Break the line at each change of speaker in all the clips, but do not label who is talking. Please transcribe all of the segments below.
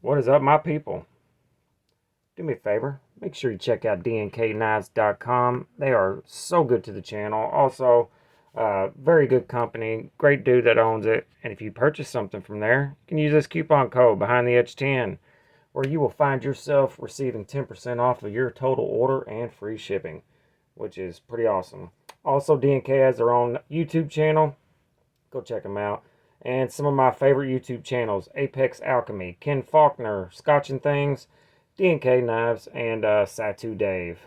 What is up, my people? Do me a favor, make sure you check out DNKKnives.com. They are so good to the channel. Also, very good company, great dude that owns it. And if you purchase something from there, you can use this coupon code behind the edge 10, where you will find yourself receiving 10% off of your total order and free shipping, which is pretty awesome. Also, DNK has their own YouTube channel. Go check them out. And some of my favorite YouTube channels: Apex Alchemy, Ken Faulkner, Scotch and Things, DNK Knives, and Satu Dave.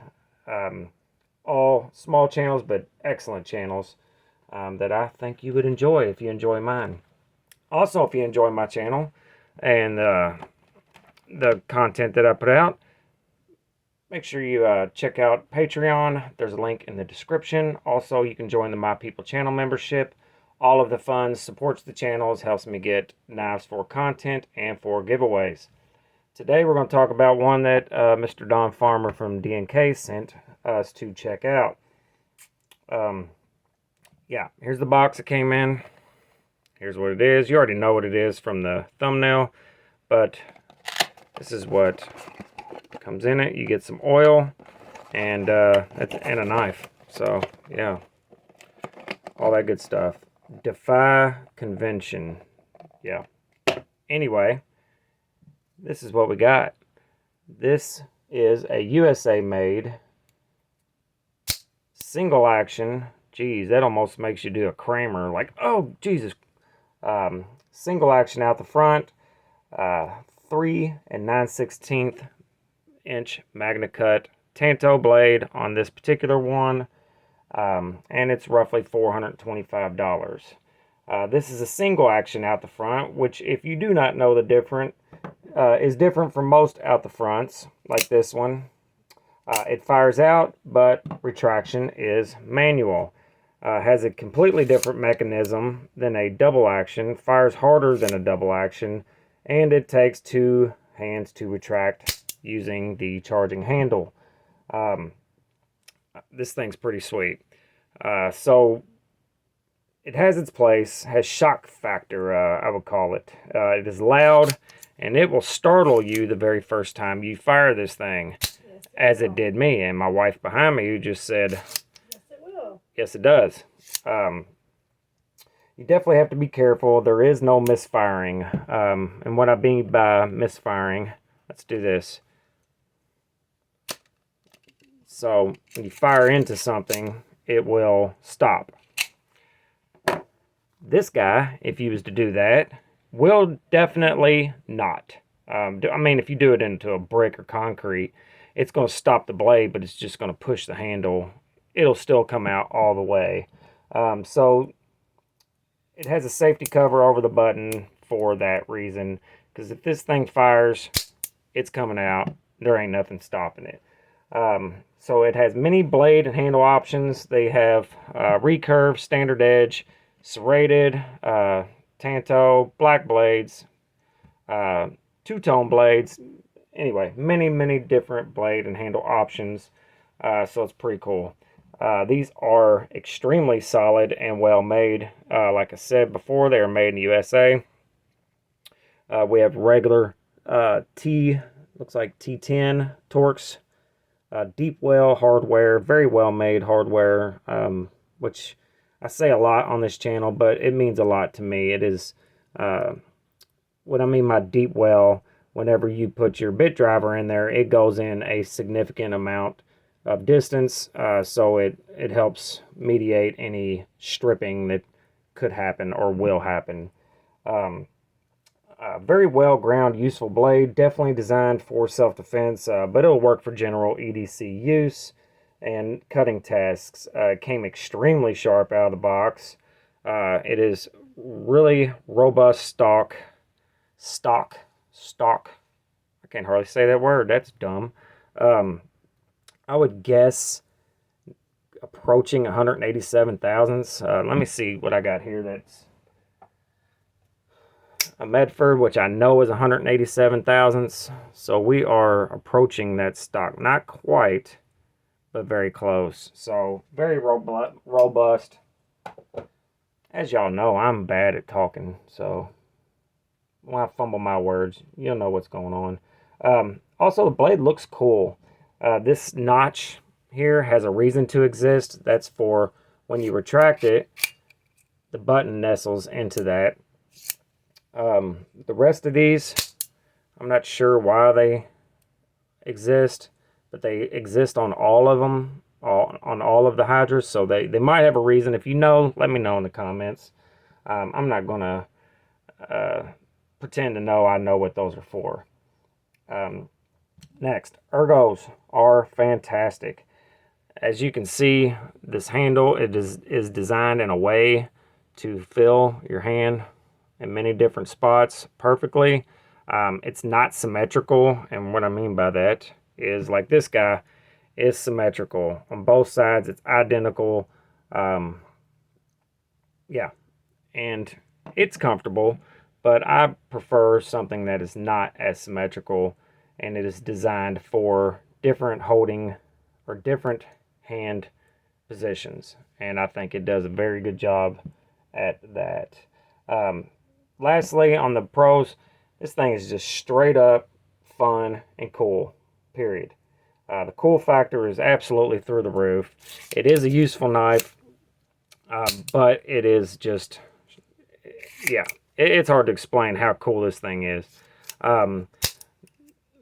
All small channels, but excellent channels that I think you would enjoy if you enjoy mine. Also, if you enjoy my channel and the content that I put out, make sure you check out Patreon. There's a link in the description. Also, you can join the My People channel membership. All of the funds supports the channels, helps me get knives for content and for giveaways. Today we're going to talk about one that Mr. Don Farmer from DNK sent us to check out. Yeah, here's the box it came in. Here's what it is. You already know what it is from the thumbnail, but this is what comes in it. You get some oil and a knife. So yeah, all that good stuff. Defy convention. Yeah. Anyway, this is what we got. This is a USA made single action. Geez, that almost makes you do a Kramer. Like, oh Jesus. Single action out the front. 3 9/16 inch Magna Cut Tanto blade on this particular one. And it's roughly $425. This is a single action out the front, which, if you do not know the difference, is different from most out the fronts, like this one. It fires out, but retraction is manual. Has a completely different mechanism than a double action, fires harder than a double action, and it takes 2 hands to retract using the charging handle. This thing's pretty sweet. So it has its place, has shock factor, I would call it. It is loud, and it will startle you the very first time you fire this thing, as it did me, and my wife behind me, who just said, yes, it will. Yes, it does. You definitely have to be careful. There is no misfiring. And what I mean by misfiring, let's do this. So when you fire into something, it will stop. This guy, if you was to do that, will definitely not. I mean, if you do it into a brick or concrete, it's going to stop the blade, but it's just going to push the handle. It'll still come out all the way. So it has a safety cover over the button for that reason, because if this thing fires, it's coming out. There ain't nothing stopping it. So it has many blade and handle options. They have recurve, standard edge, serrated, tanto, black blades, two-tone blades. Anyway, many different blade and handle options. So it's pretty cool. These are extremely solid and well made. Like I said before, they are made in the USA. We have regular looks like T10 Torx. Deep well hardware, very well made hardware, which I say a lot on this channel, but it means a lot to me. It is what I mean by deep well. Whenever you put your bit driver in there, it goes in a significant amount of distance, so it helps mediate any stripping that could happen or will happen. Very well ground, useful blade, definitely designed for self-defense, but it'll work for general EDC use and cutting tasks. It came extremely sharp out of the box. It is really robust stock. I can't hardly say that word. That's dumb. I would guess approaching 187 thousandths. Let me see what I got here. That's a Medford, which I know is 187 thousandths. So we are approaching that stock. Not quite, but very close. So very robust. As y'all know, I'm bad at talking, so when I fumble my words, you'll know what's going on. Also, the blade looks cool. This notch here has a reason to exist. That's for when you retract it, the button nestles into that. The rest of these, I'm not sure why they exist, but they exist on all of them, on all of the Hydras, so they might have a reason. If you know, let me know in the comments. I'm not going to pretend to know I know what those are for. Next, ergos are fantastic. As you can see, this handle is designed in a way to fill your hand in many different spots perfectly. It's not symmetrical, and what I mean by that is, like, this guy is symmetrical on both sides. It's identical. Yeah, and it's comfortable, but I prefer something that is not as symmetrical, and it is designed for different holding or different hand positions, and I think it does a very good job at that. Lastly, on the pros, this thing is just straight up fun and cool, period. The cool factor is absolutely through the roof. It is a useful knife, but it is just, yeah, it's hard to explain how cool this thing is. Let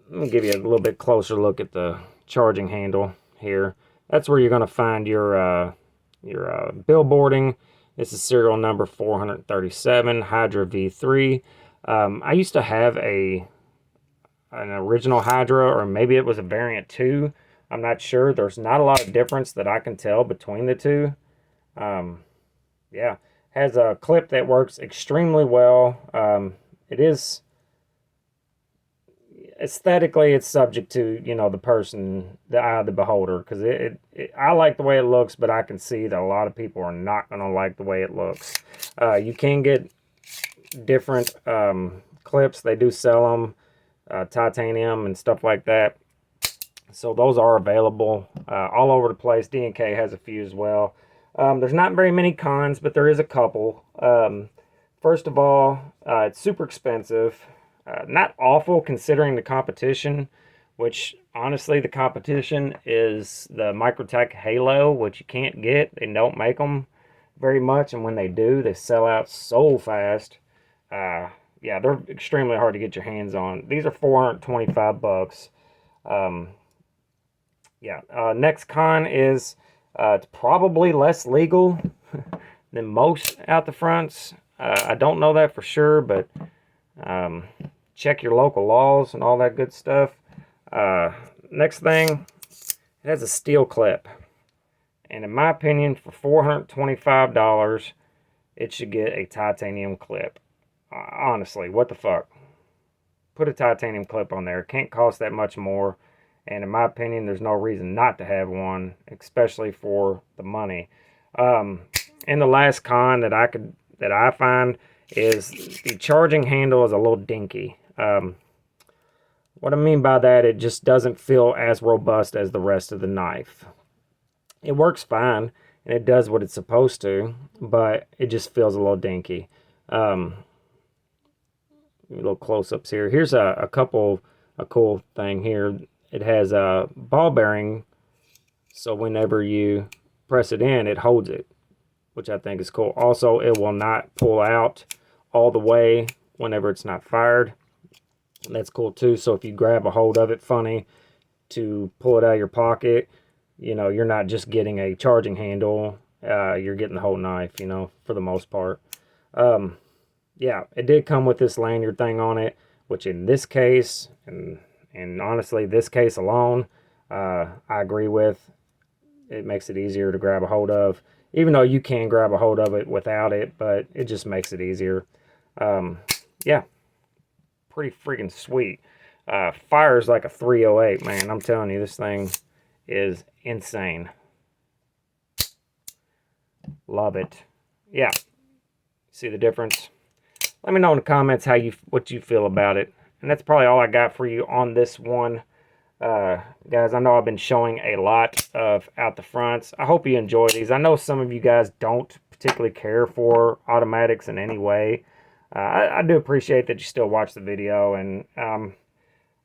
me give you a little bit closer look at the charging handle here. That's where you're going to find your billboarding. This is serial number 437, Hydra V3. I used to have an original Hydra, or maybe it was a variant 2. I'm not sure. There's not a lot of difference that I can tell between the two. Yeah, has a clip that works extremely well. It is aesthetically, it's subject to, you know, the person, the eye of the beholder, because I like the way it looks, but I can see that a lot of people are not going to like the way it looks. You can get different clips. They do sell them, titanium and stuff like that, so those are available all over the place. DNK has a few as well. There's not very many cons, but there is a couple. First of all, it's super expensive. Not awful considering the competition, which honestly the competition is the Microtech Halo, which you can't get. They don't make them very much, and when they do, they sell out so fast. Yeah, they're extremely hard to get your hands on. These are $425. Yeah, next con is it's probably less legal than most out the fronts. I don't know that for sure, but check your local laws and all that good stuff. Next thing, it has a steel clip, and in my opinion, for $425, it should get a titanium clip. Honestly, what the fuck? Put a titanium clip on there. It can't cost that much more, and in my opinion, there's no reason not to have one, especially for the money. And the last con that I find is the charging handle is a little dinky. What I mean by that, it just doesn't feel as robust as the rest of the knife. It works fine, and it does what it's supposed to, but it just feels a little dinky. Little close-ups here. Here's a cool thing here. It has a ball bearing, so whenever you press it in, it holds it, which I think is cool. Also, it will not pull out all the way whenever it's not fired. That's cool too. So if you grab a hold of it funny to pull it out of your pocket, you know, you're not just getting a charging handle, you're getting the whole knife, you know, for the most part. Yeah, it did come with this lanyard thing on it, which in this case, and honestly, this case alone, I agree with. It makes it easier to grab a hold of, even though you can grab a hold of it without it, but it just makes it easier. Yeah, pretty freaking sweet. Fires like a 308, man. I'm telling you, this thing is insane. Love it. Yeah, see the difference? Let me know in the comments what you feel about it. And that's probably all I got for you on this one. Guys, I know I've been showing a lot of out the fronts. I hope you enjoy these. I know some of you guys don't particularly care for automatics in any way. I do appreciate that you still watch the video, and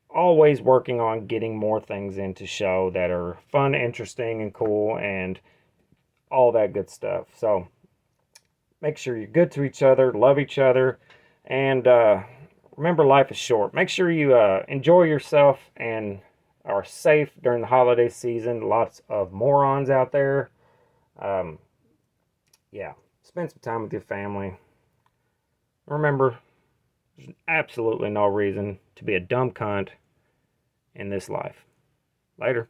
always working on getting more things into show that are fun, interesting, and cool, and all that good stuff. So make sure you're good to each other, love each other, and remember, life is short. Make sure you enjoy yourself and are safe during the holiday season. Lots of morons out there. Um, yeah, spend some time with your family. Remember, there's absolutely no reason to be a dumb cunt in this life. Later.